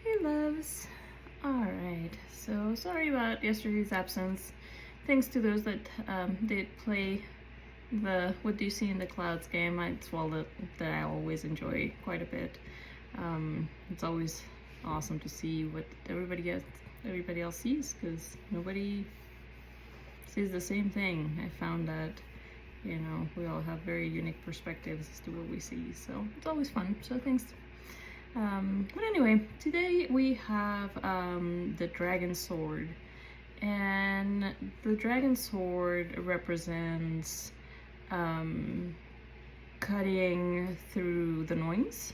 Hey loves. Alright, so sorry about yesterday's absence. Thanks to those that did play the What Do You See in the Clouds game. It's one that I always enjoy quite a bit. It's always awesome to see what everybody else sees, because nobody sees the same thing. I found that we all have very unique perspectives as to what we see, so it's always fun. So thanks. But anyway, today we have the dragon sword, and the dragon sword represents cutting through the noise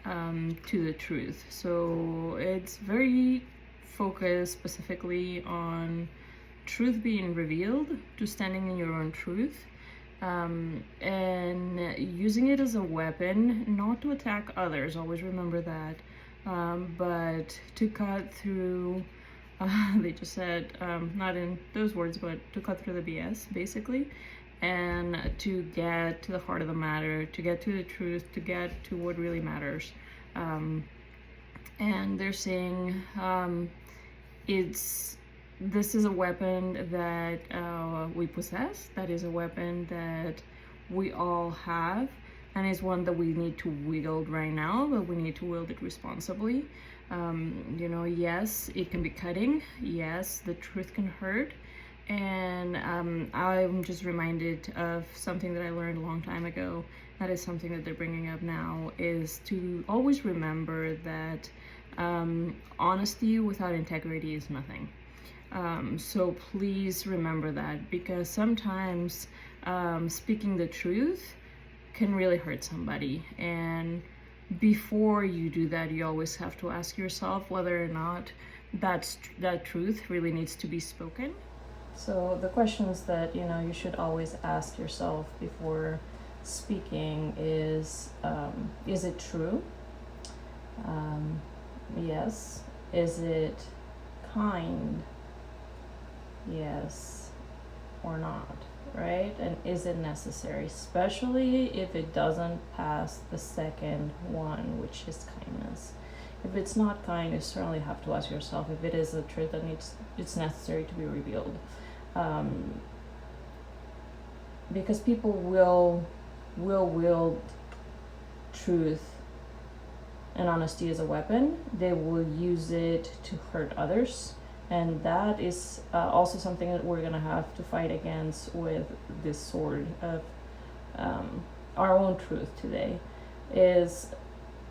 to the truth. So it's very focused specifically on truth being revealed, to standing in your own truth, and using it as a weapon, not to attack others, always remember that, but to cut through, they just said, not in those words, but to cut through the BS, basically, and to get to the heart of the matter, to get to the truth, to get to what really matters. And they're saying this is a weapon that we possess, that is a weapon that we all have, and is one that we need to wield right now, but we need to wield it responsibly. Yes, it can be cutting. Yes, the truth can hurt. And I'm just reminded of something that I learned a long time ago. That is something that they're bringing up now, is to always remember that honesty without integrity is nothing. So please remember that, because sometimes speaking the truth can really hurt somebody, and before you do that, you always have to ask yourself whether or not that truth really needs to be spoken. So the questions that you should always ask yourself before speaking is it true? Yes. Is it kind? Yes or not, right? And is it necessary, especially if it doesn't pass the second one, which is kindness. If it's not kind, you certainly have to ask yourself if it is a truth that it's necessary to be revealed, because people will wield truth and honesty as a weapon. They will use it to hurt others, and that is also something that we're gonna have to fight against with this sword of our own truth today. Is,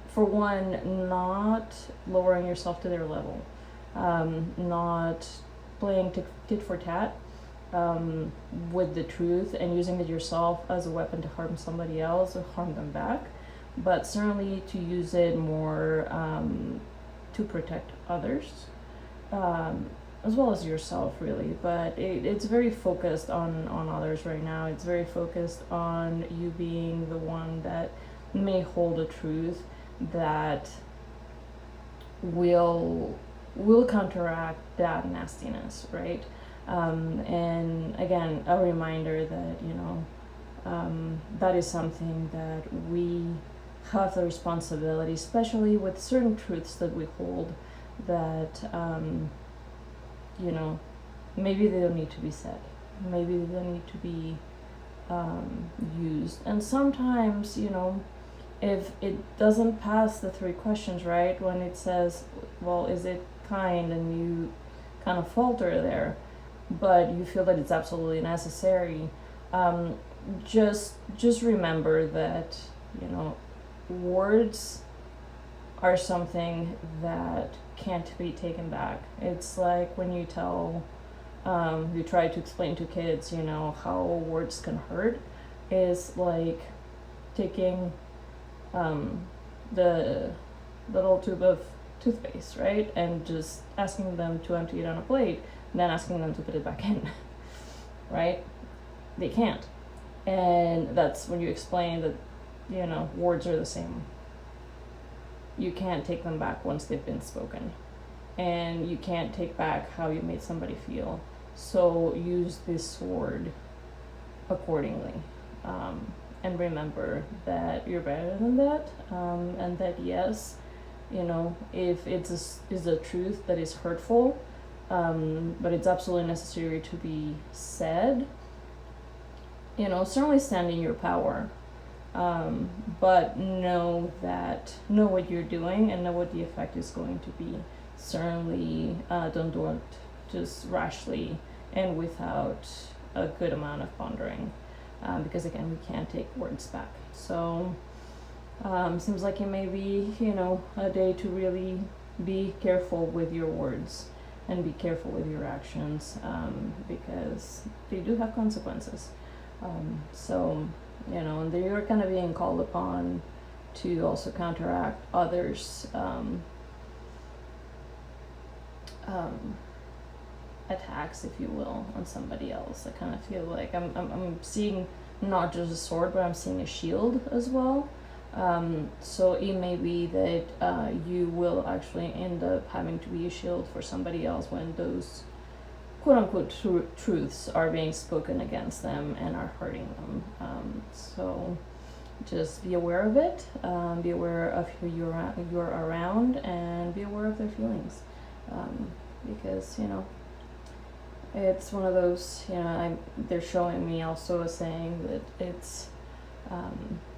for one, not lowering yourself to their level, not playing tit for tat with the truth and using it yourself as a weapon to harm somebody else or harm them back, but certainly to use it more to protect others, as well as yourself, really. But it's very focused on others right now. It's very focused on you being the one that may hold a truth that will counteract that nastiness, right? And again, a reminder that that is something that we have the responsibility, especially with certain truths that we hold, that maybe they don't need to be said, maybe they don't need to be used. And sometimes, if it doesn't pass the 3 questions, right, when it says, well, is it kind, and you kind of falter there, but you feel that it's absolutely necessary, just remember that words are something that can't be taken back. It's like when you try to explain to kids, how words can hurt, is like taking the little tube of toothpaste, right, and just asking them to empty it on a plate, and then asking them to put it back in, right? They can't. And that's when you explain that, words are the same. You can't take them back once they've been spoken, and you can't take back how you made somebody feel. So use this sword accordingly, and remember that you're better than that, and that yes, You know, if is a truth that is hurtful, but it's absolutely necessary to be said, you know, certainly stand in your power. But know what you're doing and know what the effect is going to be. Certainly, don't do it just rashly and without a good amount of pondering, because again, we can't take words back. So, seems like it may be, you know, a day to really be careful with your words and be careful with your actions, because they do have consequences. So, you know, and you're kind of being called upon to also counteract others' attacks, if you will, on somebody else. I kind of feel like I'm seeing not just a sword, but I'm seeing a shield as well. So it may be that you will actually end up having to be a shield for somebody else when those quote-unquote truths are being spoken against them and are hurting them. So just be aware of it, be aware of who you're around, and be aware of their feelings, because, you know, it's one of those, you know, they're showing me also a saying that it's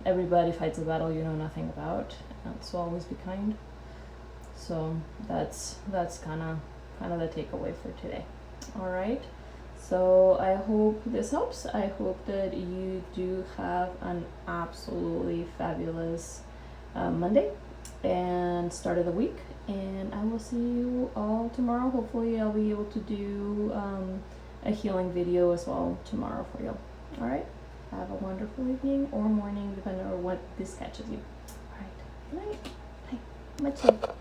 everybody fights a battle you know nothing about, and so always be kind. So that's kind of the takeaway for today. All right, so I hope this helps. I hope that you do have an absolutely fabulous Monday and start of the week, and I will see you all tomorrow. Hopefully I'll be able to do a healing video as well tomorrow for you. All right, have a wonderful evening or morning, depending on what this catches you. All right, good night. Bye. Much love.